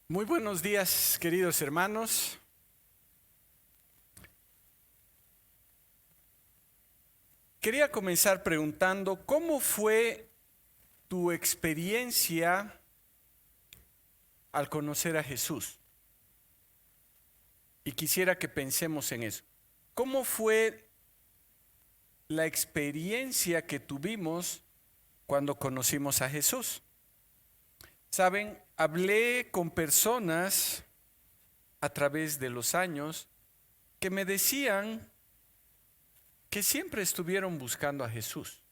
Muy buenos días, queridos hermanos. Quería comenzar preguntando, ¿cómo fue tu experiencia al conocer a Jesús? Y quisiera que pensemos en eso. ¿Cómo fue la experiencia que tuvimos cuando conocimos a Jesús? Saben, hablé con personas a través de los años que me decían que siempre estuvieron buscando a Jesús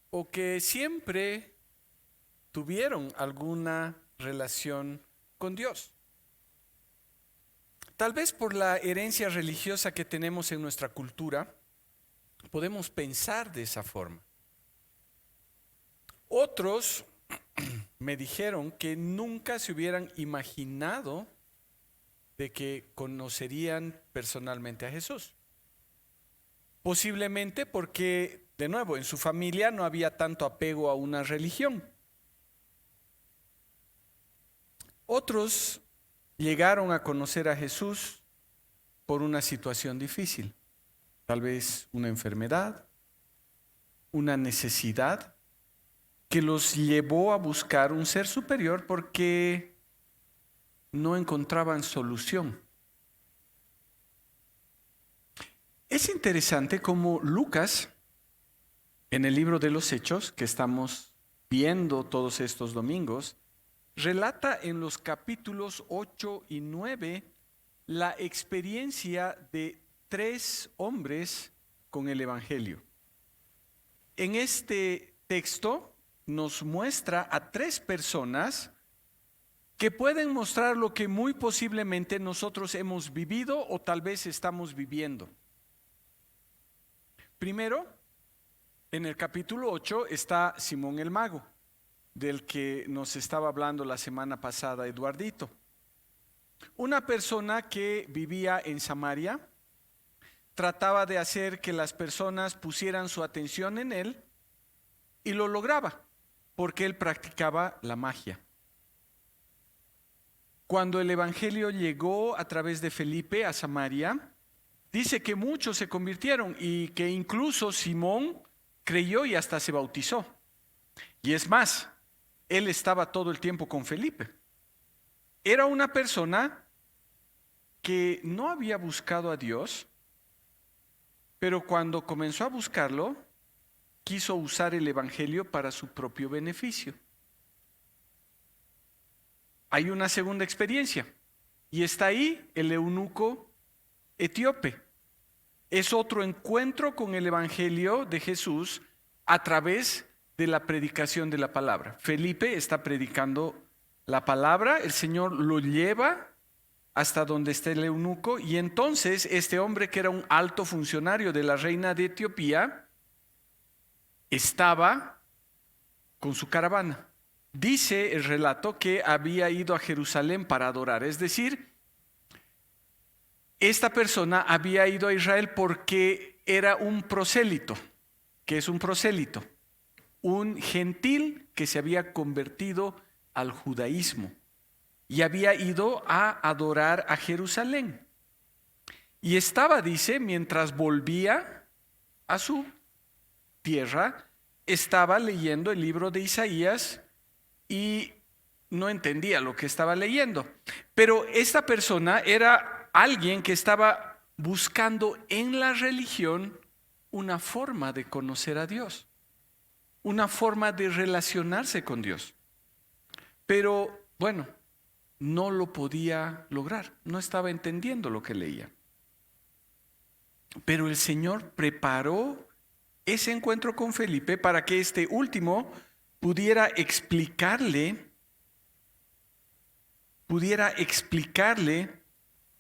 o que siempre tuvieron alguna relación con Dios. Tal vez por la herencia religiosa que tenemos en nuestra cultura, podemos pensar de esa forma. Otros me dijeron que nunca se hubieran imaginado de que conocerían personalmente a Jesús. Posiblemente porque, de nuevo, en su familia no había tanto apego a una religión. Otros llegaron a conocer a Jesús por una situación difícil, tal vez una enfermedad, una necesidad que los llevó a buscar un ser superior porque no encontraban solución. Es interesante cómo Lucas, en el libro de los Hechos, que estamos viendo todos estos domingos, relata en los capítulos 8 y 9 la experiencia de 3 hombres con el Evangelio. En este texto nos muestra a 3 personas que pueden mostrar lo que muy posiblemente nosotros hemos vivido o tal vez estamos viviendo. Primero, en el capítulo 8 está Simón el Mago, del que nos estaba hablando la semana pasada Eduardito. Una persona que vivía en Samaria, trataba de hacer que las personas pusieran su atención en él y lo lograba, porque él practicaba la magia. Cuando el Evangelio llegó a través de Felipe a Samaria, dice que muchos se convirtieron y que incluso Simón creyó y hasta se bautizó. Y es más, él estaba todo el tiempo con Felipe. Era una persona que no había buscado a Dios, pero cuando comenzó a buscarlo, quiso usar el Evangelio para su propio beneficio. Hay una segunda experiencia y está ahí el eunuco etíope. Es otro encuentro con el Evangelio de Jesús a través de la predicación de la palabra. Felipe está predicando la palabra, el Señor lo lleva hasta donde está el eunuco y entonces este hombre, que era un alto funcionario de la reina de Etiopía, estaba con su caravana. Dice el relato que había ido a Jerusalén para adorar, es decir, esta persona había ido a Israel porque era un prosélito. ¿Qué es un prosélito? Un gentil que se había convertido al judaísmo y había ido a adorar a Jerusalén. Y estaba, dice, mientras volvía a su tierra, estaba leyendo el libro de Isaías y no entendía lo que estaba leyendo. Pero esta persona era alguien que estaba buscando en la religión una forma de conocer a Dios, una forma de relacionarse con Dios. Pero bueno, no lo podía lograr, no estaba entendiendo lo que leía. Pero el Señor preparó ese encuentro con Felipe para que este último pudiera explicarle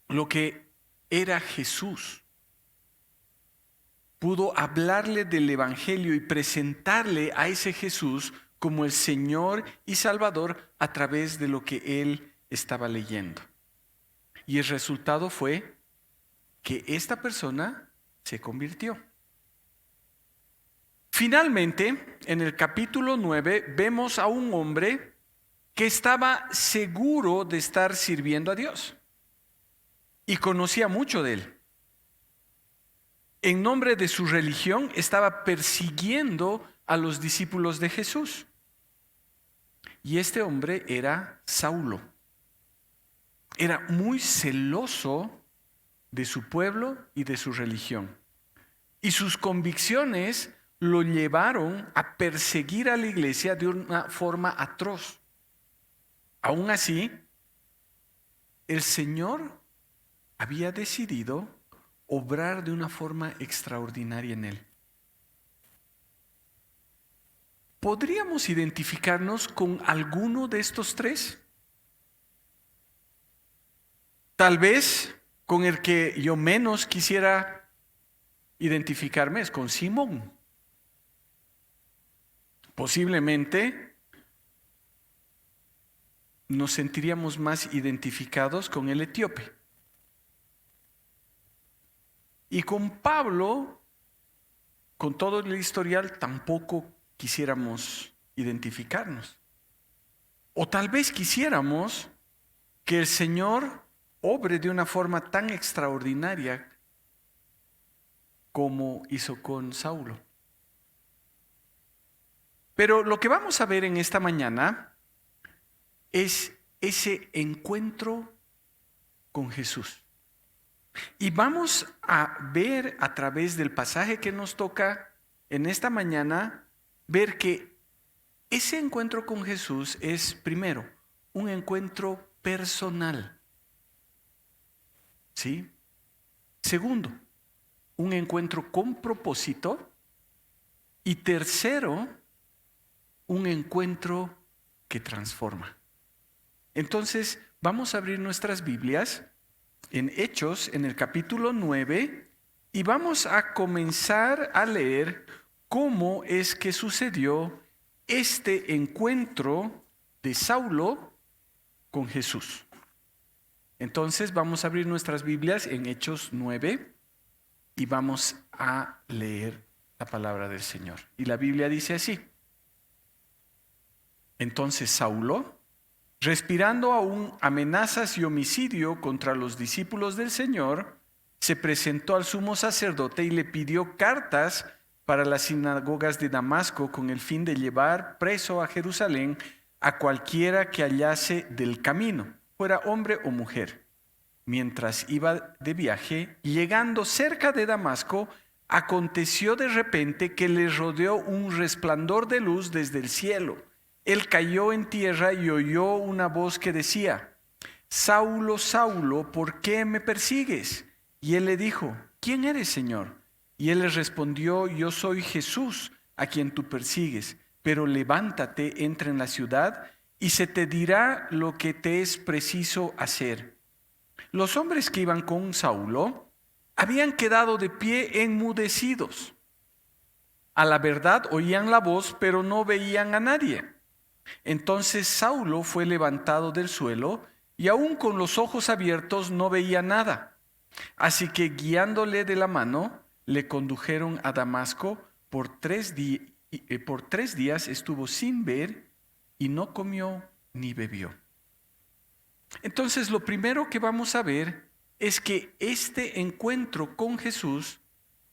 lo que era Jesús. Pudo hablarle del Evangelio y presentarle a ese Jesús como el Señor y Salvador a través de lo que él estaba leyendo. Y el resultado fue que esta persona se convirtió. Finalmente, en el capítulo 9 vemos a un hombre que estaba seguro de estar sirviendo a Dios y conocía mucho de él. En nombre de su religión estaba persiguiendo a los discípulos de Jesús. Y este hombre era Saulo. Era muy celoso de su pueblo y de su religión. Y sus convicciones lo llevaron a perseguir a la iglesia de una forma atroz. Aún así, el Señor había decidido obrar de una forma extraordinaria en él. ¿Podríamos identificarnos con alguno de estos tres? Tal vez con el que yo menos quisiera identificarme es con Simón. Posiblemente nos sentiríamos más identificados con el etíope. Y con Pablo, con todo el historial, tampoco quisiéramos identificarnos. O tal vez quisiéramos que el Señor obre de una forma tan extraordinaria como hizo con Saulo. Pero lo que vamos a ver en esta mañana es ese encuentro con Jesús. Y vamos a ver a través del pasaje que nos toca en esta mañana, ver que ese encuentro con Jesús es, primero, un encuentro personal. ¿Sí? Segundo, un encuentro con propósito. Y tercero, un encuentro que transforma. Entonces, vamos a abrir nuestras Biblias en Hechos, en el capítulo 9, y vamos a comenzar a leer cómo es que sucedió este encuentro de Saulo con Jesús. Entonces, vamos a abrir nuestras Biblias en Hechos 9 y vamos a leer la palabra del Señor. Y la Biblia dice así: entonces Saulo, respirando aún amenazas y homicidio contra los discípulos del Señor, se presentó al sumo sacerdote y le pidió cartas para las sinagogas de Damasco con el fin de llevar preso a Jerusalén a cualquiera que hallase del camino, fuera hombre o mujer. Mientras iba de viaje, llegando cerca de Damasco, aconteció de repente que le rodeó un resplandor de luz desde el cielo. Él cayó en tierra y oyó una voz que decía: Saulo, Saulo, ¿por qué me persigues? Y él le dijo: ¿quién eres, Señor? Y él le respondió: yo soy Jesús, a quien tú persigues. Pero levántate, entra en la ciudad, y se te dirá lo que te es preciso hacer. Los hombres que iban con Saulo habían quedado de pie enmudecidos. A la verdad oían la voz, pero no veían a nadie. Entonces Saulo fue levantado del suelo y aún con los ojos abiertos no veía nada. Así que guiándole de la mano, le condujeron a Damasco. Por 3 días estuvo sin ver y no comió ni bebió. Entonces lo primero que vamos a ver es que este encuentro con Jesús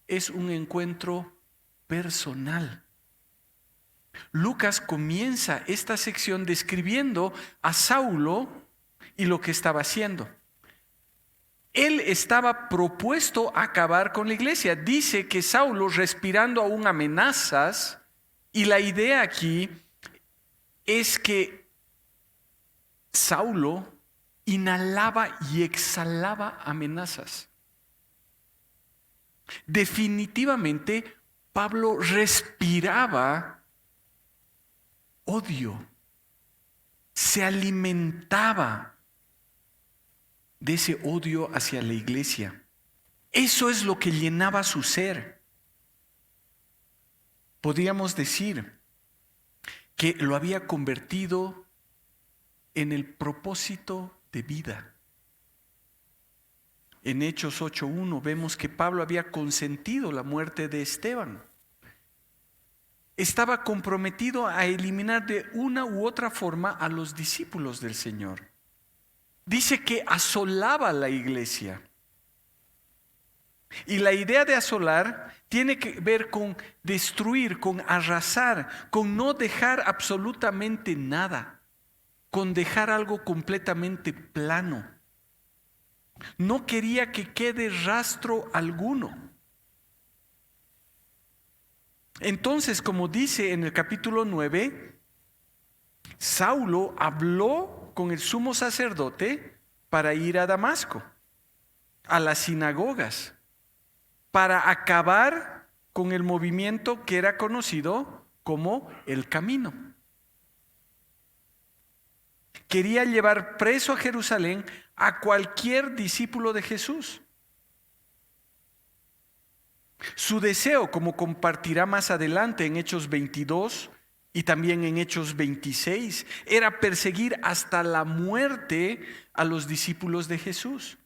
es un encuentro personal. Lucas comienza esta sección describiendo a Saulo y lo que estaba haciendo. Él estaba propuesto a acabar con la iglesia. Dice que Saulo, respirando aún amenazas, y la idea aquí es que Saulo inhalaba y exhalaba amenazas. Definitivamente, Pablo respiraba odio, se alimentaba de ese odio hacia la iglesia. Eso es lo que llenaba su ser. Podríamos decir que lo había convertido en el propósito de vida. En Hechos 8:1 vemos que Pablo había consentido la muerte de Esteban. estaba comprometido a eliminar de una u otra forma a los discípulos del Señor. Dice que asolaba la iglesia. Y la idea de asolar tiene que ver con destruir, con arrasar, con no dejar absolutamente nada, con dejar algo completamente plano. No quería que quede rastro alguno. Entonces, como dice en el capítulo 9, Saulo habló con el sumo sacerdote para ir a Damasco, a las sinagogas, para acabar con el movimiento que era conocido como el Camino. Quería llevar preso a Jerusalén a cualquier discípulo de Jesús. Su deseo, como compartirá más adelante en Hechos 22 y también en Hechos 26, era perseguir hasta la muerte a los discípulos de Jesús.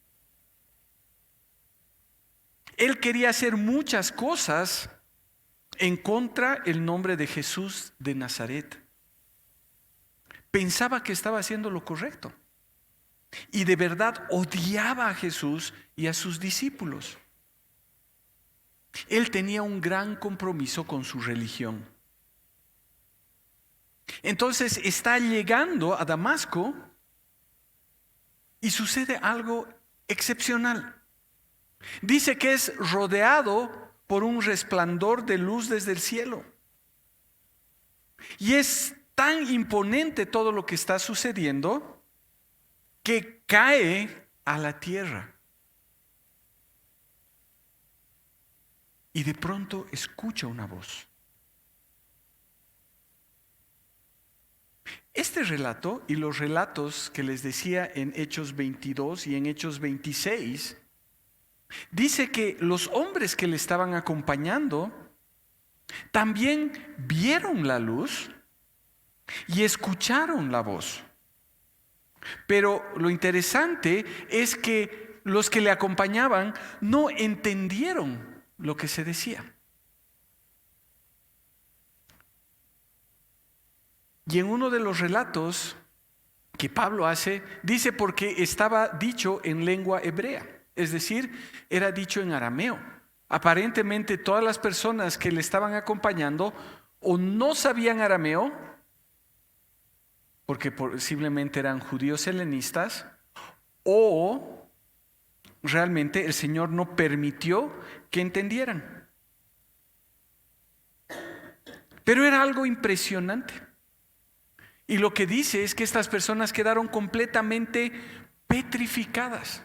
Él quería hacer muchas cosas en contra del nombre de Jesús de Nazaret. Pensaba que estaba haciendo lo correcto y de verdad odiaba a Jesús y a sus discípulos. Él tenía un gran compromiso con su religión. Entonces está llegando a Damasco y sucede algo excepcional. Dice que es rodeado por un resplandor de luz desde el cielo. Y es tan imponente todo lo que está sucediendo que cae a la tierra. Y de pronto escucha una voz. Este relato y los relatos que les decía en Hechos 22 y en Hechos 26, dice que los hombres que le estaban acompañando también vieron la luz y escucharon la voz. Pero lo interesante es que los que le acompañaban no entendieron lo que se decía. Y en uno de los relatos que Pablo hace, dice porque estaba dicho en lengua hebrea, es decir, era dicho en arameo. Aparentemente todas las personas que le estaban acompañando o no sabían arameo, porque posiblemente eran judíos helenistas, o realmente el Señor no permitió que entendieran. Pero era algo impresionante. Y lo que dice es que estas personas quedaron completamente petrificadas.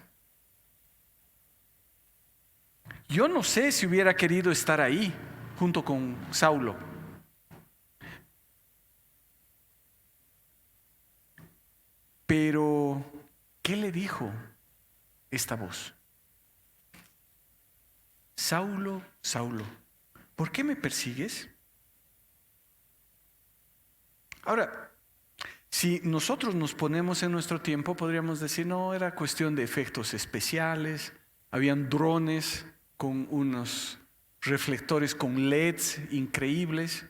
Yo no sé si hubiera querido estar ahí junto con Saulo. Pero, ¿qué le dijo esta voz? Saulo, Saulo, ¿por qué me persigues? Ahora, si nosotros nos ponemos en nuestro tiempo, podríamos decir, no, era cuestión de efectos especiales, habían drones con unos reflectores con LEDs increíbles,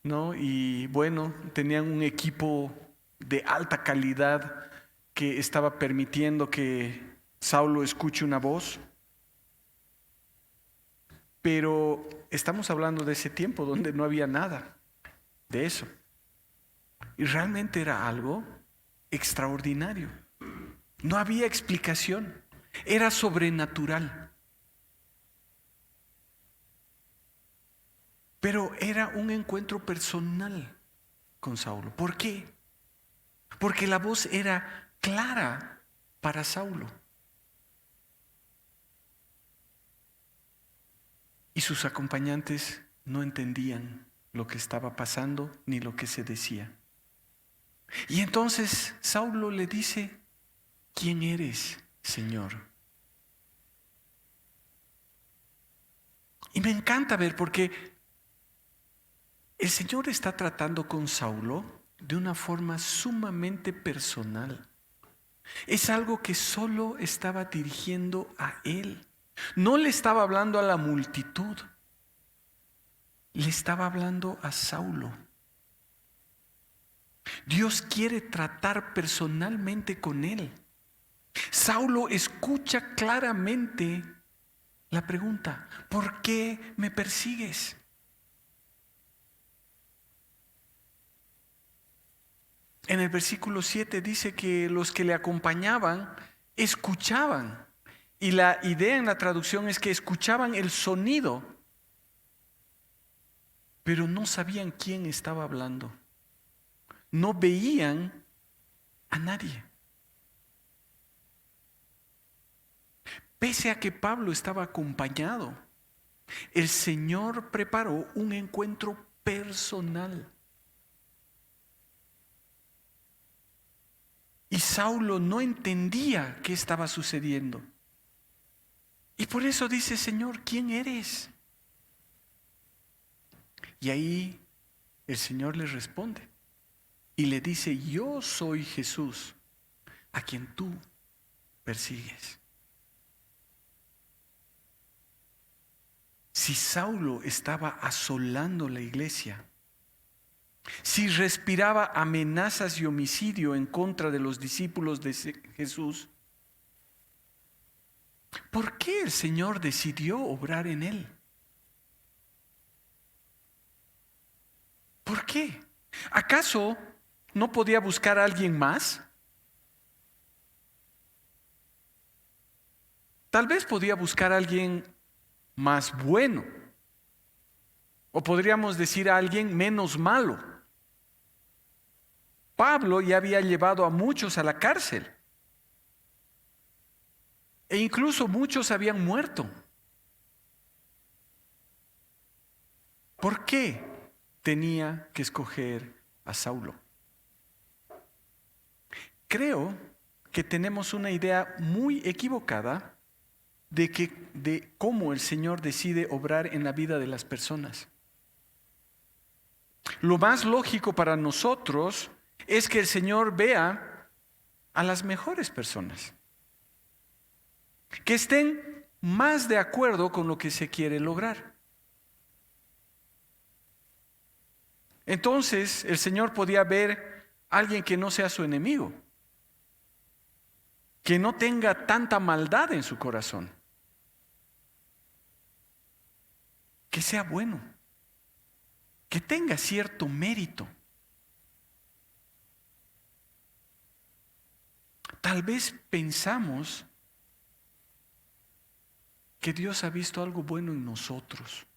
¿no? Y bueno, tenían un equipo de alta calidad que estaba permitiendo que Saulo escuche una voz. Pero estamos hablando de ese tiempo donde no había nada de eso. Y realmente era algo extraordinario. No había explicación. Era sobrenatural. Pero era un encuentro personal con Saulo. ¿Por qué? Porque la voz era clara para Saulo. Y sus acompañantes no entendían lo que estaba pasando ni lo que se decía. Y entonces Saulo le dice, ¿quién eres, Señor? Y me encanta ver porque el Señor está tratando con Saulo de una forma sumamente personal. Es algo que solo estaba dirigiendo a él. No le estaba hablando a la multitud. le estaba hablando a Saulo. Dios quiere tratar personalmente con él. Saulo escucha claramente la pregunta: ¿por qué me persigues? En el versículo 7 dice que los que le acompañaban escuchaban. Y la idea en la traducción es que escuchaban el sonido, pero no sabían quién estaba hablando. No veían a nadie. Pese a que Pablo estaba acompañado, el Señor preparó un encuentro personal. Y Saulo no entendía qué estaba sucediendo. Y por eso dice: Señor, ¿quién eres? Y ahí el Señor le responde y le dice: yo soy Jesús, a quien tú persigues. Si Saulo estaba asolando la iglesia, si respiraba amenazas y homicidio en contra de los discípulos de Jesús, ¿por qué el Señor decidió obrar en él? ¿Por qué? ¿Acaso no podía buscar a alguien más? Tal vez podía buscar a alguien más bueno, o podríamos decir a alguien menos malo. Pablo ya había llevado a muchos a la cárcel, e incluso muchos habían muerto. ¿Por qué tenía que escoger a Saulo? Creo que tenemos una idea muy equivocada de cómo el Señor decide obrar en la vida de las personas. Lo más lógico para nosotros es que el Señor vea a las mejores personas, que estén más de acuerdo con lo que se quiere lograr. Entonces el Señor podía ver a alguien que no sea su enemigo, que no tenga tanta maldad en su corazón, que sea bueno, que tenga cierto mérito. Tal vez pensamos que Dios ha visto algo bueno en nosotros.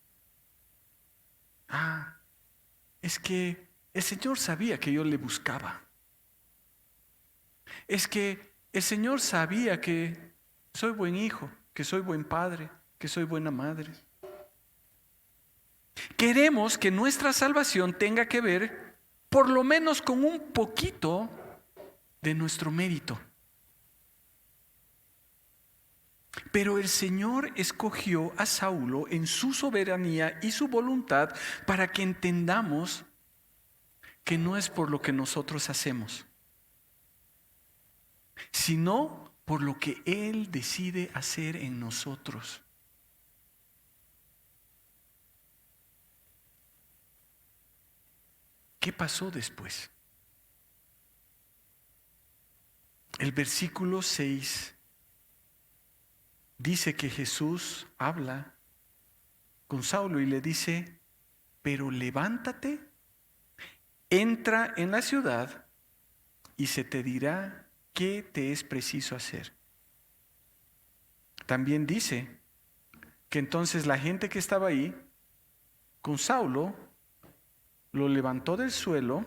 Es que el Señor sabía que yo le buscaba. Es que el Señor sabía que soy buen hijo, que soy buen padre, que soy buena madre. Queremos que nuestra salvación tenga que ver por lo menos con un poquito de nuestro mérito. Pero el Señor escogió a Saulo en su soberanía y su voluntad para que entendamos que no es por lo que nosotros hacemos, sino por lo que Él decide hacer en nosotros. ¿Qué pasó después? El versículo 6 dice que Jesús habla con Saulo y le dice: pero levántate, entra en la ciudad y se te dirá qué te es preciso hacer. También dice que entonces la gente que estaba ahí con Saulo lo levantó del suelo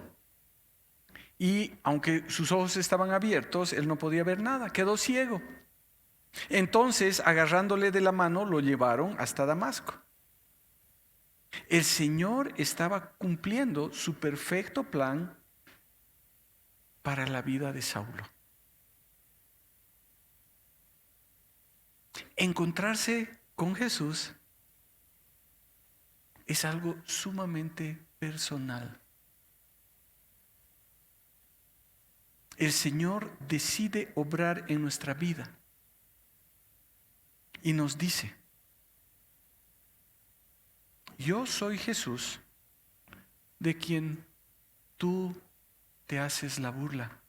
y aunque sus ojos estaban abiertos, él no podía ver nada, quedó ciego. Entonces, agarrándole de la mano, lo llevaron hasta Damasco. El Señor estaba cumpliendo su perfecto plan para la vida de Saulo. Encontrarse con Jesús es algo sumamente personal. El Señor decide obrar en nuestra vida y nos dice: yo soy Jesús, de quien tú te haces la burla.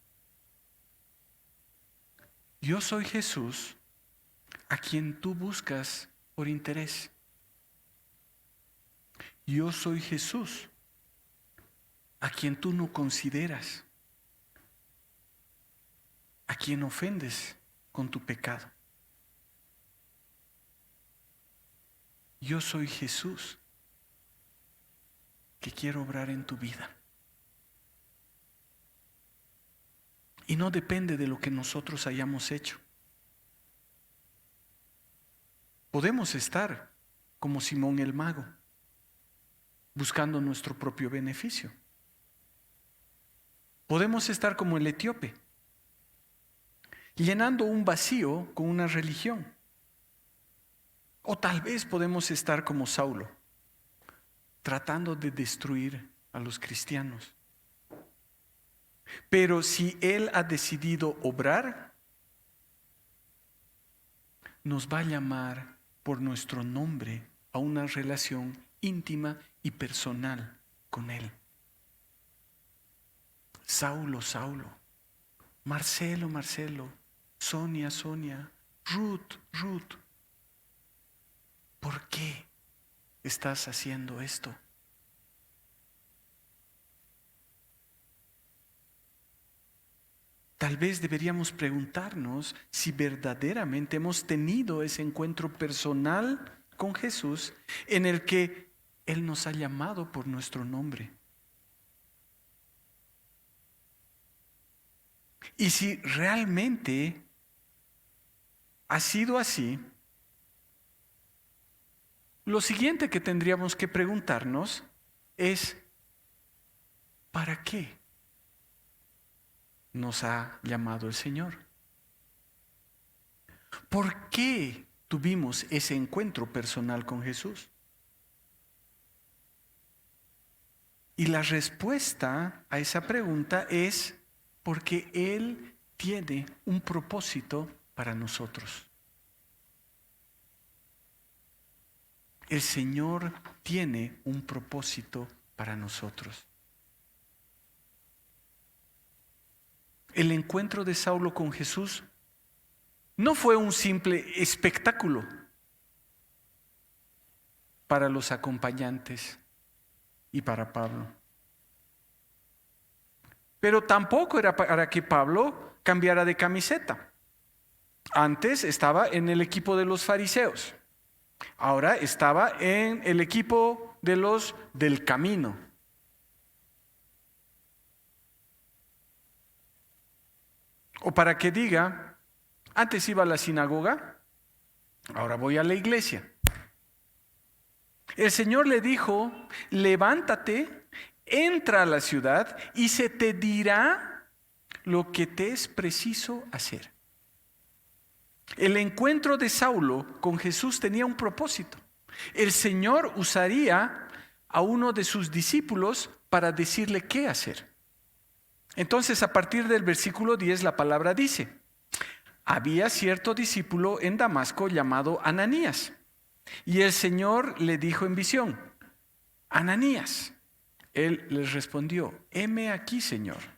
Yo soy Jesús, a quien tú buscas por interés. Yo soy Jesús, a quien tú no consideras, a quien ofendes con tu pecado. Yo soy Jesús, que quiero obrar en tu vida. Y no depende de lo que nosotros hayamos hecho. Podemos estar como Simón el mago, buscando nuestro propio beneficio. Podemos estar como el etíope, llenando un vacío con una religión. O tal vez podemos estar como Saulo, tratando de destruir a los cristianos. Pero si Él ha decidido obrar, nos va a llamar por nuestro nombre a una relación íntima y personal con Él. Saulo, Saulo, Marcelo, Marcelo, Sonia, Sonia, Ruth, Ruth. ¿Por qué estás haciendo esto? Tal vez deberíamos preguntarnos si verdaderamente hemos tenido ese encuentro personal con Jesús en el que Él nos ha llamado por nuestro nombre. Y si realmente ha sido así, lo siguiente que tendríamos que preguntarnos es, ¿para qué nos ha llamado el Señor? ¿Por qué tuvimos ese encuentro personal con Jesús? Y la respuesta a esa pregunta es porque Él tiene un propósito para nosotros. El Señor tiene un propósito para nosotros. El encuentro de Saulo con Jesús no fue un simple espectáculo para los acompañantes y para Pablo. Pero tampoco era para que Pablo cambiara de camiseta. Antes estaba en el equipo de los fariseos. Ahora estaba en el equipo de los del camino. O para que diga, antes iba a la sinagoga, ahora voy a la iglesia. El Señor le dijo, levántate, entra a la ciudad y se te dirá lo que te es preciso hacer. El encuentro de Saulo con Jesús tenía un propósito. El Señor usaría a uno de sus discípulos para decirle qué hacer. Entonces, a partir del versículo 10, la palabra dice, había cierto discípulo en Damasco llamado Ananías. Y el Señor le dijo en visión, Ananías. Él les respondió, heme aquí, Señor.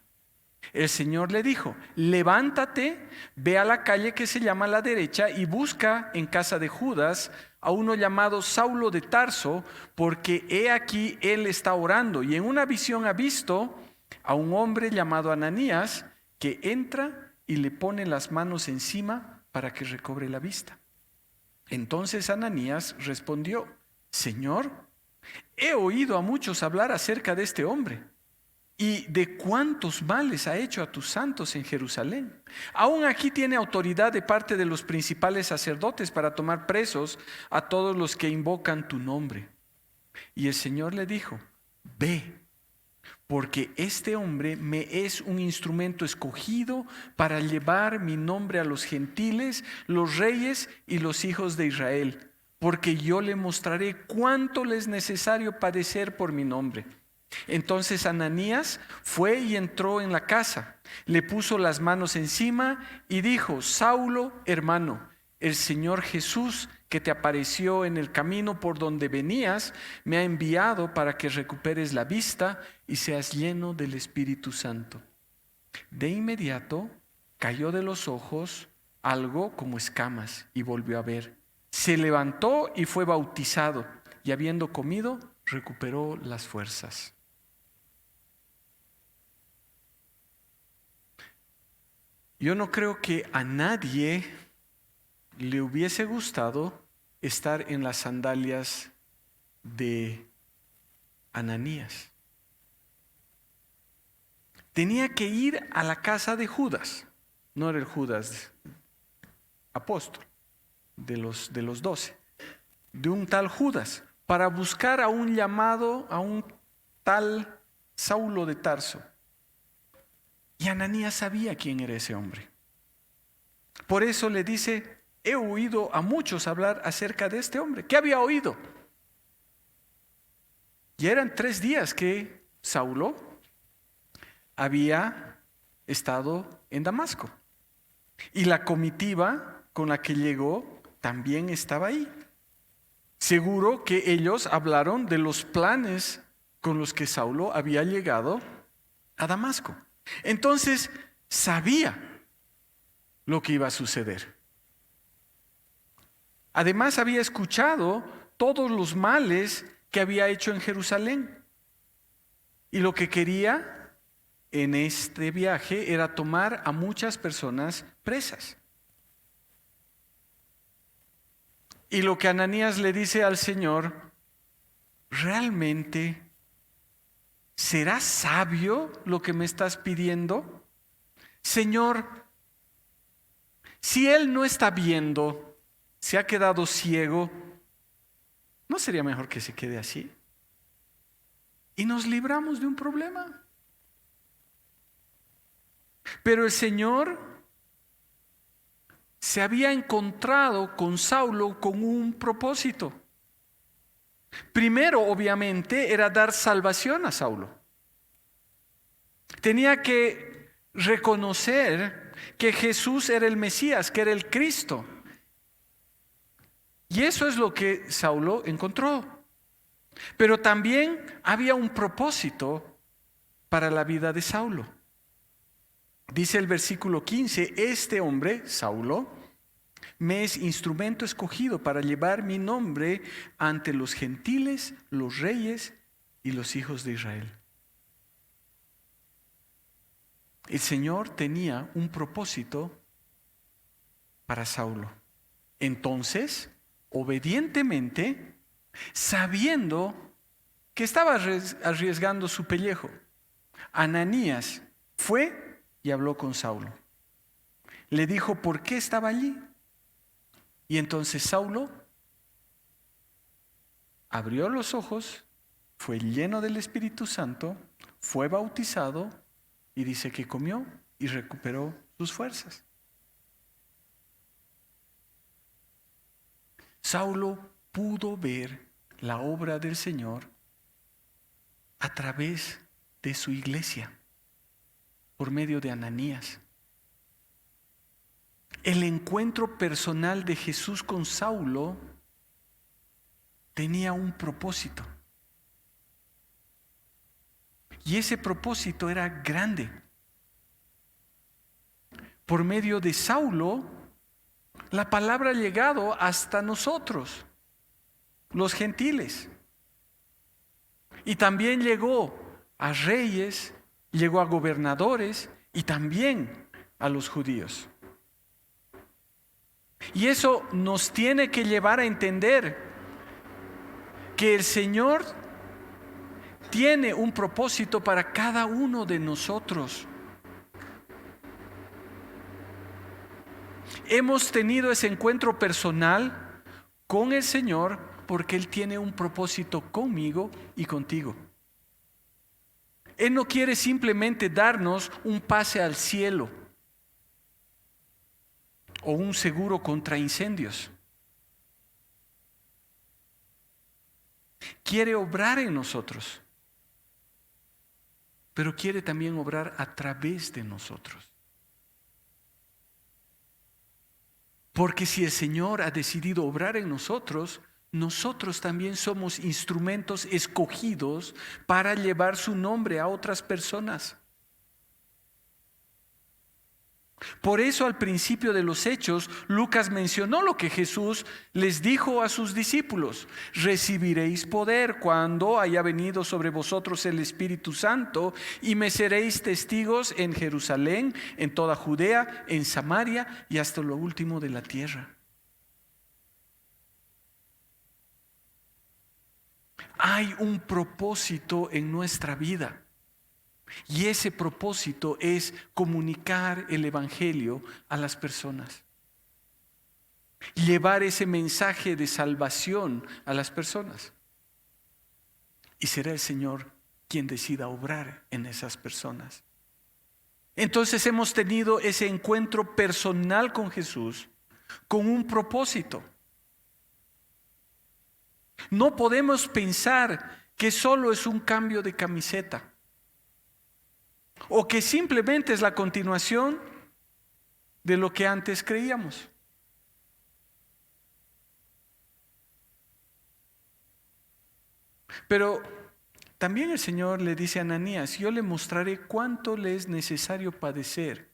El Señor le dijo, levántate, ve a la calle que se llama La Derecha y busca en casa de Judas a uno llamado Saulo de Tarso, porque he aquí él está orando y en una visión ha visto a un hombre llamado Ananías que entra y le pone las manos encima para que recobre la vista. Entonces Ananías respondió, Señor, he oído a muchos hablar acerca de este hombre y de cuántos males ha hecho a tus santos en Jerusalén. Aún aquí tiene autoridad de parte de los principales sacerdotes para tomar presos a todos los que invocan tu nombre. Y el Señor le dijo, ve, porque este hombre me es un instrumento escogido para llevar mi nombre a los gentiles, los reyes y los hijos de Israel, porque yo le mostraré cuánto le es necesario padecer por mi nombre. Entonces Ananías fue y entró en la casa, le puso las manos encima y dijo, Saulo, hermano, el Señor Jesús que te apareció en el camino por donde venías, me ha enviado para que recuperes la vista y seas lleno del Espíritu Santo. De inmediato cayó de los ojos algo como escamas y volvió a ver. Se levantó y fue bautizado, y habiendo comido, recuperó las fuerzas. Yo no creo que a nadie le hubiese gustado estar en las sandalias de Ananías. Tenía que ir a la casa de Judas, no era el Judas apóstol de los 12, de un tal Judas, para buscar a un llamado, a un tal Saulo de Tarso. Y Ananías sabía quién era ese hombre. Por eso le dice: he oído a muchos hablar acerca de este hombre. ¿Qué había oído? Y eran 3 días que Saulo había estado en Damasco. Y la comitiva con la que llegó también estaba ahí. Seguro que ellos hablaron de los planes con los que Saulo había llegado a Damasco. Entonces sabía lo que iba a suceder. Además había escuchado todos los males que había hecho en Jerusalén. Y lo que quería en este viaje era tomar a muchas personas presas. Y lo que Ananías le dice al Señor: ¿realmente será sabio lo que me estás pidiendo? Señor, si él no está viendo, se ha quedado ciego, ¿no sería mejor que se quede así? Y nos libramos de un problema. Pero el Señor se había encontrado con Saulo con un propósito. Primero, obviamente, era dar salvación a Saulo. Tenía que reconocer que Jesús era el Mesías, que era el Cristo. Y eso es lo que Saulo encontró. Pero también había un propósito para la vida de Saulo. Dice el versículo 15: este hombre, Saulo, me es instrumento escogido para llevar mi nombre ante los gentiles, los reyes y los hijos de Israel. El Señor tenía un propósito para Saulo. Entonces, obedientemente, sabiendo que estaba arriesgando su pellejo, Ananías fue y habló con Saulo. Le dijo por qué estaba allí. Y entonces Saulo abrió los ojos, fue lleno del Espíritu Santo, fue bautizado y dice que comió y recuperó sus fuerzas. Saulo pudo ver la obra del Señor a través de su iglesia, por medio de Ananías. El encuentro personal de Jesús con Saulo tenía un propósito. Y ese propósito era grande. Por medio de Saulo, la palabra ha llegado hasta nosotros, los gentiles. Y también llegó a reyes, llegó a gobernadores y también a los judíos. Y eso nos tiene que llevar a entender que el Señor tiene un propósito para cada uno de nosotros. Hemos tenido ese encuentro personal con el Señor porque Él tiene un propósito conmigo y contigo. Él no quiere simplemente darnos un pase al cielo o un seguro contra incendios. Quiere obrar en nosotros, pero quiere también obrar a través de nosotros. Porque si el Señor ha decidido obrar en nosotros, nosotros también somos instrumentos escogidos para llevar su nombre a otras personas. Por eso al principio de los Hechos, Lucas mencionó lo que Jesús les dijo a sus discípulos: recibiréis poder cuando haya venido sobre vosotros el Espíritu Santo, y me seréis testigos en Jerusalén, en toda Judea, en Samaria y hasta lo último de la tierra. Hay un propósito en nuestra vida. Y ese propósito es comunicar el Evangelio a las personas. Llevar ese mensaje de salvación a las personas. Y será el Señor quien decida obrar en esas personas. Entonces hemos tenido ese encuentro personal con Jesús con un propósito. No podemos pensar que solo es un cambio de camiseta. O que simplemente es la continuación de lo que antes creíamos. Pero también el Señor le dice a Ananías: yo le mostraré cuánto le es necesario padecer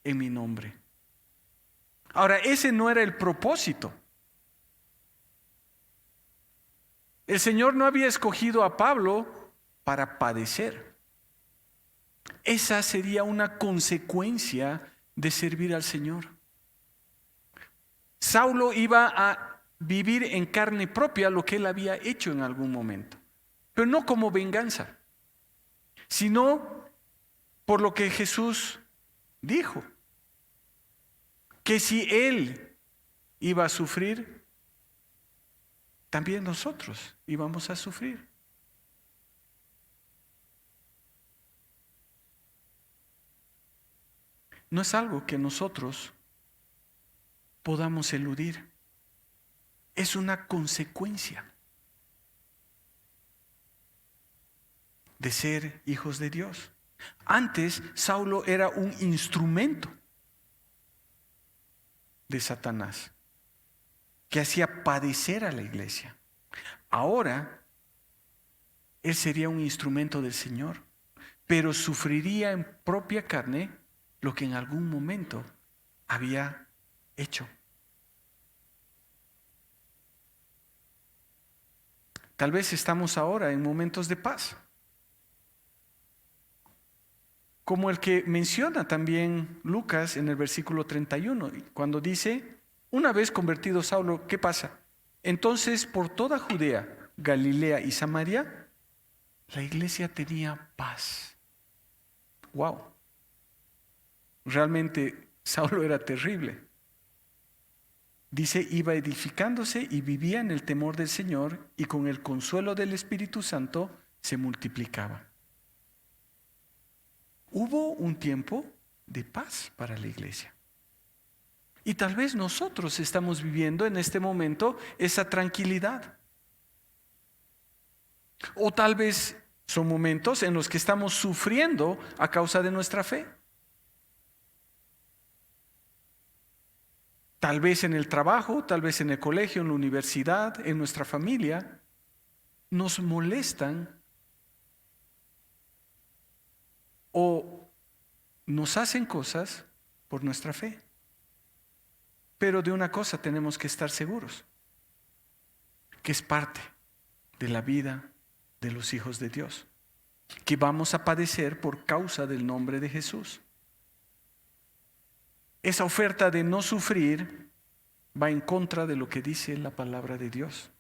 en mi nombre. Ahora, ese no era el propósito. El Señor no había escogido a Pablo para padecer. Esa sería una consecuencia de servir al Señor. Saulo iba a vivir en carne propia lo que él había hecho en algún momento, pero no como venganza, sino por lo que Jesús dijo, que si él iba a sufrir, también nosotros íbamos a sufrir. No es algo que nosotros podamos eludir. Es una consecuencia de ser hijos de Dios. Antes, Saulo era un instrumento de Satanás que hacía padecer a la iglesia. Ahora, él sería un instrumento del Señor, pero sufriría en propia carne lo que en algún momento había hecho. Tal vez estamos ahora en momentos de paz, como el que menciona también Lucas en el versículo 31, cuando dice: una vez convertido Saulo, ¿qué pasa? Entonces por toda Judea, Galilea y Samaria, la iglesia tenía paz. ¡Wow! Realmente Saulo era terrible. Dice: iba edificándose y vivía en el temor del Señor, y con el consuelo del Espíritu Santo se multiplicaba. Hubo un tiempo de paz para la iglesia. Y tal vez nosotros estamos viviendo en este momento esa tranquilidad. O tal vez son momentos en los que estamos sufriendo a causa de nuestra fe. Tal vez en el trabajo, tal vez en el colegio, en la universidad, en nuestra familia, nos molestan o nos hacen cosas por nuestra fe. Pero de una cosa tenemos que estar seguros, que es parte de la vida de los hijos de Dios, que vamos a padecer por causa del nombre de Jesús. Esa oferta de no sufrir va en contra de lo que dice la palabra de Dios.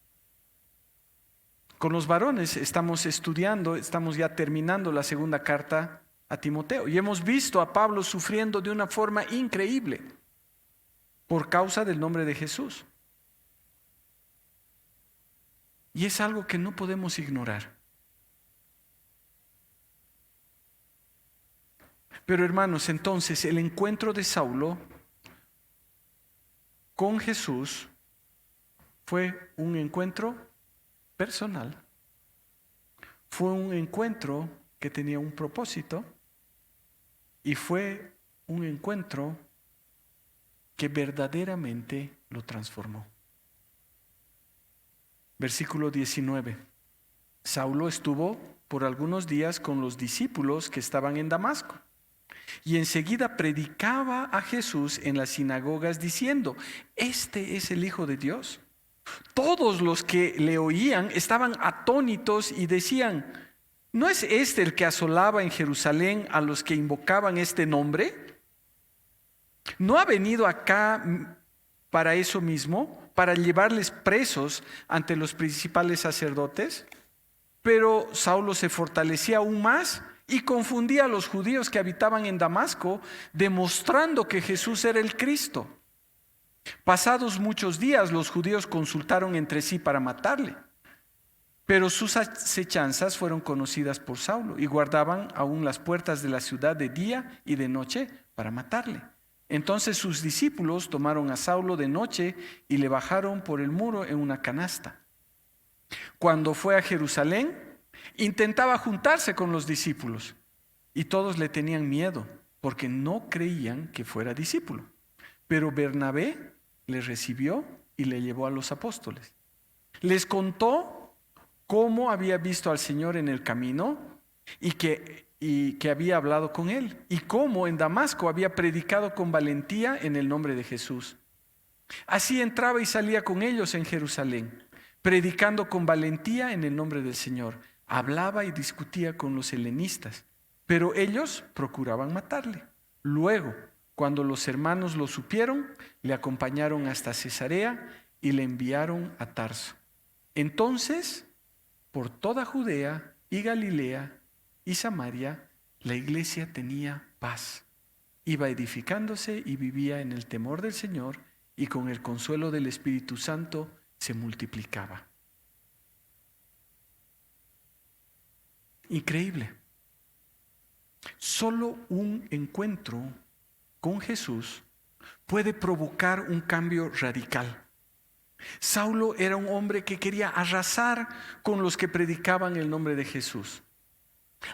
Con los varones estamos estudiando, estamos ya terminando la segunda carta a Timoteo, y hemos visto a Pablo sufriendo de una forma increíble por causa del nombre de Jesús. Y es algo que no podemos ignorar. Pero hermanos, entonces el encuentro de Saulo con Jesús fue un encuentro personal. Fue un encuentro que tenía un propósito, y fue un encuentro que verdaderamente lo transformó. Versículo 19. Saulo estuvo por algunos días con los discípulos que estaban en Damasco. Y enseguida predicaba a Jesús en las sinagogas diciendo: este es el Hijo de Dios. Todos los que le oían estaban atónitos y decían: ¿no es este el que asolaba en Jerusalén a los que invocaban este nombre? ¿No ha venido acá para eso mismo, para llevarles presos ante los principales sacerdotes? Pero Saulo se fortalecía aún más y confundía a los judíos que habitaban en Damasco, demostrando que Jesús era el Cristo. Pasados muchos días, los judíos consultaron entre sí para matarle. Pero sus acechanzas fueron conocidas por Saulo y guardaban aún las puertas de la ciudad de día y de noche para matarle. Entonces sus discípulos tomaron a Saulo de noche y le bajaron por el muro en una canasta. Cuando fue a Jerusalén, intentaba juntarse con los discípulos y todos le tenían miedo porque no creían que fuera discípulo. Pero Bernabé le recibió y le llevó a los apóstoles. Les contó cómo había visto al Señor en el camino y que había hablado con él, y cómo en Damasco había predicado con valentía en el nombre de Jesús. Así entraba y salía con ellos en Jerusalén, predicando con valentía en el nombre del Señor. Hablaba y discutía con los helenistas, pero ellos procuraban matarle. Luego, cuando los hermanos lo supieron, le acompañaron hasta Cesarea y le enviaron a Tarso. Entonces, por toda Judea y Galilea y Samaria, la iglesia tenía paz. Iba edificándose y vivía en el temor del Señor, y con el consuelo del Espíritu Santo se multiplicaba. Increíble. Solo un encuentro con Jesús puede provocar un cambio radical. Saulo era un hombre que quería arrasar con los que predicaban el nombre de Jesús.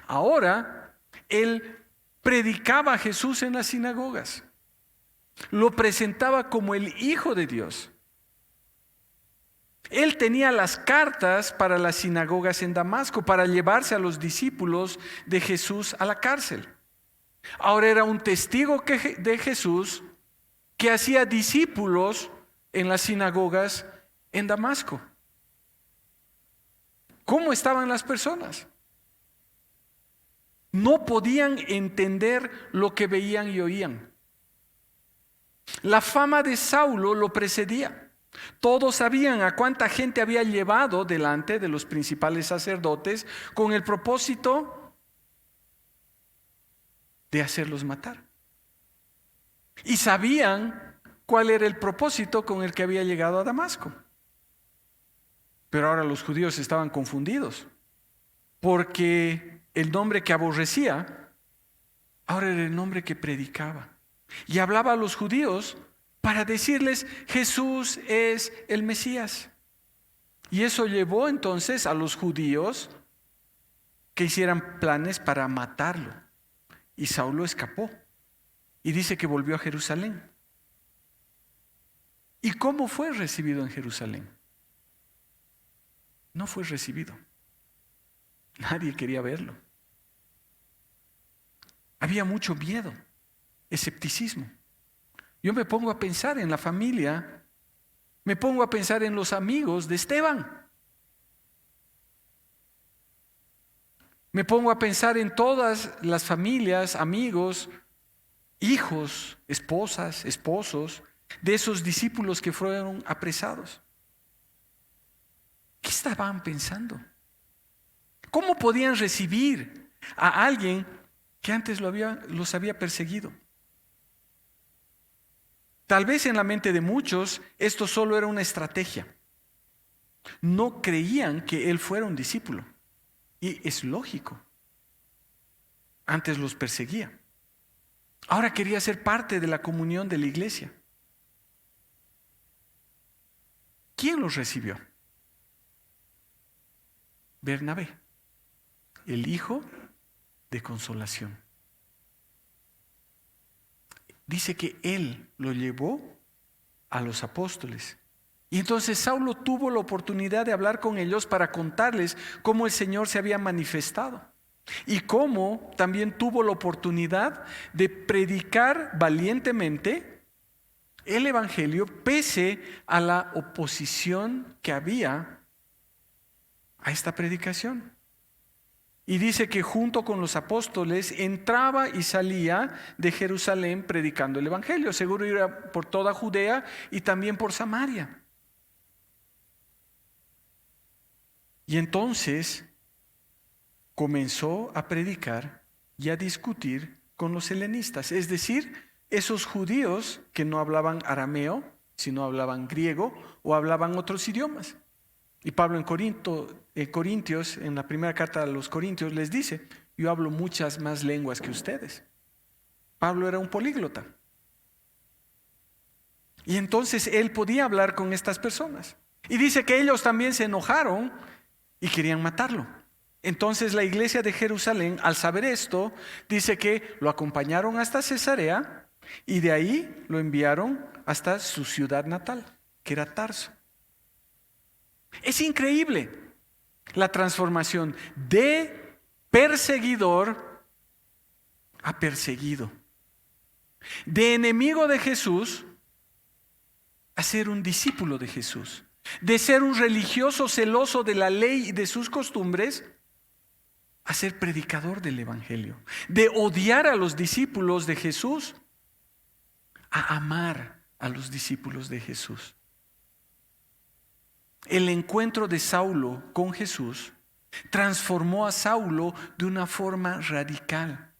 Ahora, él predicaba a Jesús en las sinagogas. Lo presentaba como el Hijo de Dios. Él tenía las cartas para las sinagogas en Damasco para llevarse a los discípulos de Jesús a la cárcel. Ahora era un testigo de Jesús que hacía discípulos en las sinagogas en Damasco. ¿Cómo estaban las personas? No podían entender lo que veían y oían. La fama de Saulo lo precedía. Todos sabían a cuánta gente había llevado delante de los principales sacerdotes con el propósito de hacerlos matar. Y sabían cuál era el propósito con el que había llegado a Damasco. Pero ahora los judíos estaban confundidos, porque el nombre que aborrecía ahora era el nombre que predicaba. Y hablaba a los judíos para decirles: Jesús es el Mesías. Y eso llevó entonces a los judíos que hicieran planes para matarlo. Y Saulo escapó. Y dice que volvió a Jerusalén. ¿Y cómo fue recibido en Jerusalén? No fue recibido. Nadie quería verlo. Había mucho miedo, escepticismo. Yo me pongo a pensar en la familia, me pongo a pensar en los amigos de Esteban. Me pongo a pensar en todas las familias, amigos, hijos, esposas, esposos de esos discípulos que fueron apresados. ¿Qué estaban pensando? ¿Cómo podían recibir a alguien que antes los había perseguido? Tal vez en la mente de muchos esto solo era una estrategia. No creían que él fuera un discípulo. Y es lógico. Antes los perseguía. Ahora quería ser parte de la comunión de la iglesia. ¿Quién los recibió? Bernabé, el hijo de consolación. dice que él lo llevó a los apóstoles. Y entonces Saulo tuvo la oportunidad de hablar con ellos para contarles cómo el Señor se había manifestado y cómo también tuvo la oportunidad de predicar valientemente el Evangelio pese a la oposición que había a esta predicación. Y dice que junto con los apóstoles entraba y salía de Jerusalén predicando el Evangelio. Seguro iba por toda Judea y también por Samaria. Y entonces comenzó a predicar y a discutir con los helenistas, es decir, esos judíos que no hablaban arameo, sino hablaban griego o hablaban otros idiomas. Y Pablo en Corintios, en la primera carta a los Corintios, les dice: yo hablo muchas más lenguas que ustedes. Pablo era un políglota. Y entonces él podía hablar con estas personas. Y dice que ellos también se enojaron y querían matarlo. Entonces la iglesia de Jerusalén, al saber esto, dice que lo acompañaron hasta Cesarea y de ahí lo enviaron hasta su ciudad natal, que era Tarso. Es increíble la transformación de perseguidor a perseguido, de enemigo de Jesús a ser un discípulo de Jesús, de ser un religioso celoso de la ley y de sus costumbres a ser predicador del Evangelio, de odiar a los discípulos de Jesús a amar a los discípulos de Jesús. El encuentro de Saulo con Jesús transformó a Saulo de una forma radical.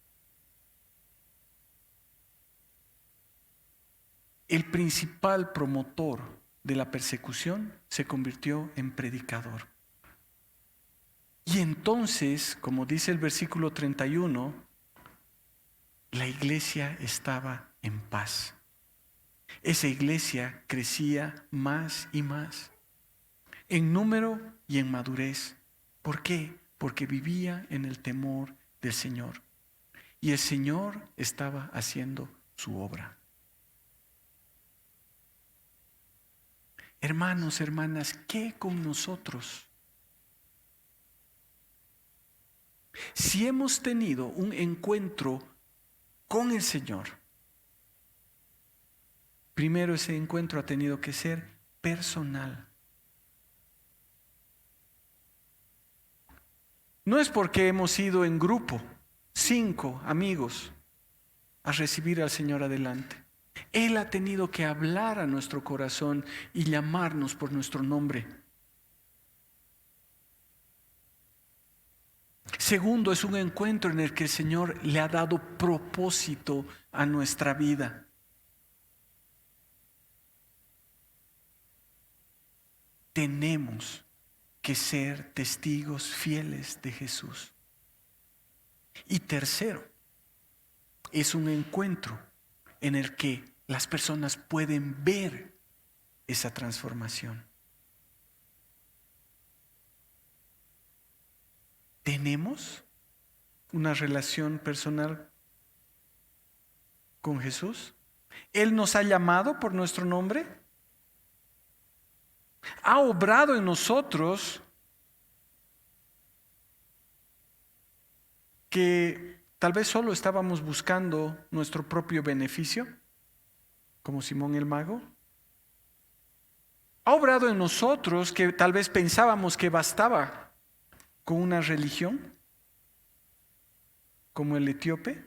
El principal promotor de la persecución se convirtió en predicador. Y entonces, como dice el versículo 31, la iglesia estaba en paz. Esa iglesia crecía más y más, en número y en madurez. ¿Por qué? Porque vivía en el temor del Señor. Y el Señor estaba haciendo su obra. Hermanos, hermanas, ¿qué con nosotros? Si hemos tenido un encuentro con el Señor, primero ese encuentro ha tenido que ser personal. No es porque hemos ido en grupo, 5 amigos, a recibir al Señor adelante. Él ha tenido que hablar a nuestro corazón y llamarnos por nuestro nombre. Segundo, es un encuentro en el que el Señor le ha dado propósito a nuestra vida. Tenemos que ser testigos fieles de Jesús. Y tercero, es un encuentro en el que las personas pueden ver esa transformación. ¿Tenemos una relación personal con Jesús? ¿Él nos ha llamado por nuestro nombre? ¿Ha obrado en nosotros que tal vez solo estábamos buscando nuestro propio beneficio, como Simón el mago? ¿Ha obrado en nosotros que tal vez pensábamos que bastaba con una religión, como el etíope?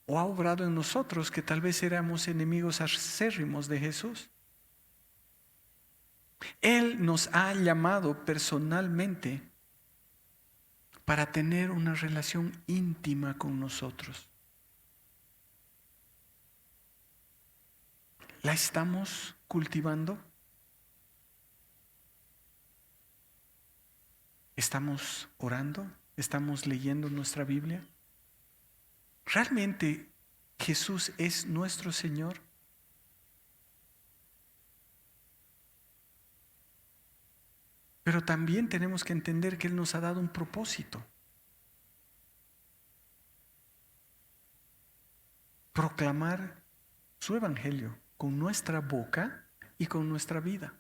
¿O ha obrado en nosotros que tal vez éramos enemigos acérrimos de Jesús? Él nos ha llamado personalmente para tener una relación íntima con nosotros. ¿La estamos cultivando? ¿Estamos orando? ¿Estamos leyendo nuestra Biblia? ¿Realmente Jesús es nuestro Señor? Pero también tenemos que entender que Él nos ha dado un propósito. proclamar su evangelio con nuestra boca y con nuestra vida.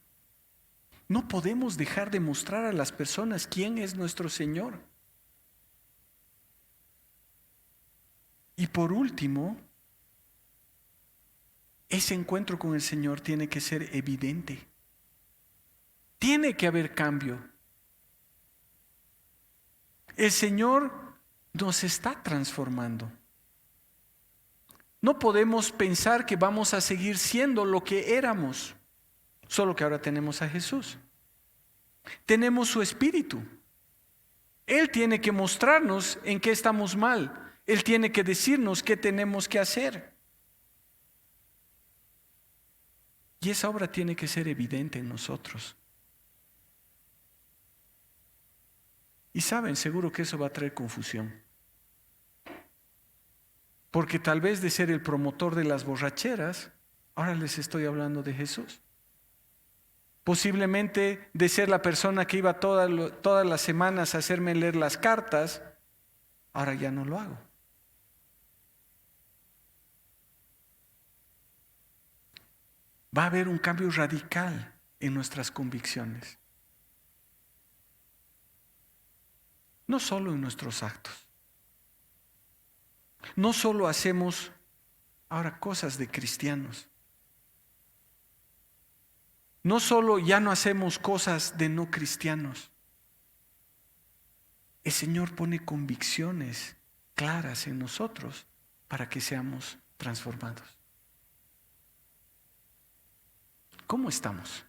No podemos dejar de mostrar a las personas quién es nuestro Señor. Y por último, ese encuentro con el Señor tiene que ser evidente. Tiene que haber cambio. El Señor nos está transformando. No podemos pensar que vamos a seguir siendo lo que éramos, solo que ahora tenemos a Jesús. Tenemos su Espíritu. Él tiene que mostrarnos en qué estamos mal. Él tiene que decirnos qué tenemos que hacer. Y esa obra tiene que ser evidente en nosotros. Y saben, seguro que eso va a traer confusión. Porque tal vez de ser el promotor de las borracheras, ahora les estoy hablando de Jesús. Posiblemente de ser la persona que iba todas las semanas a hacerme leer las cartas, ahora ya no lo hago. Va a haber un cambio radical en nuestras convicciones. No solo en nuestros actos. No solo hacemos ahora cosas de cristianos. No solo ya no hacemos cosas de no cristianos. El Señor pone convicciones claras en nosotros para que seamos transformados. ¿Cómo estamos?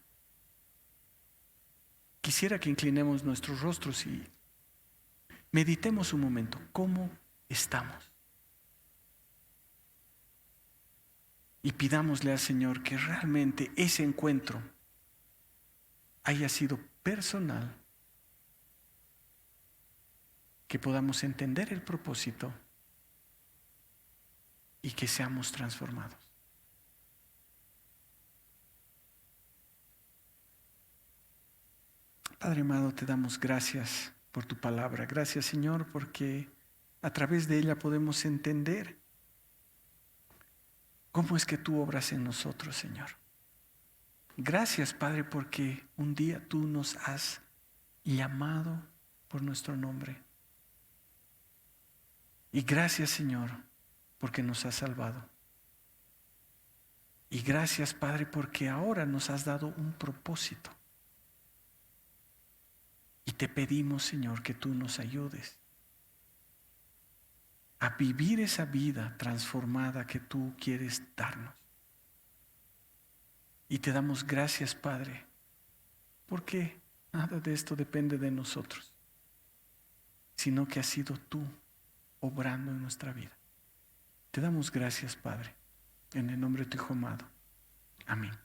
Quisiera que inclinemos nuestros rostros y meditemos un momento. ¿Cómo estamos? Y pidámosle al Señor que realmente ese encuentro haya sido personal, que podamos entender el propósito y que seamos transformados. Padre amado, te damos gracias por tu palabra. Gracias, Señor, porque a través de ella podemos entender cómo es que tú obras en nosotros, Señor. Gracias, Padre, porque un día tú nos has llamado por nuestro nombre. Y gracias, Señor, porque nos has salvado. Y gracias, Padre, porque ahora nos has dado un propósito. Y te pedimos, Señor, que tú nos ayudes a vivir esa vida transformada que tú quieres darnos. Y te damos gracias, Padre, porque nada de esto depende de nosotros, sino que has sido tú obrando en nuestra vida. Te damos gracias, Padre, en el nombre de tu Hijo amado. Amén.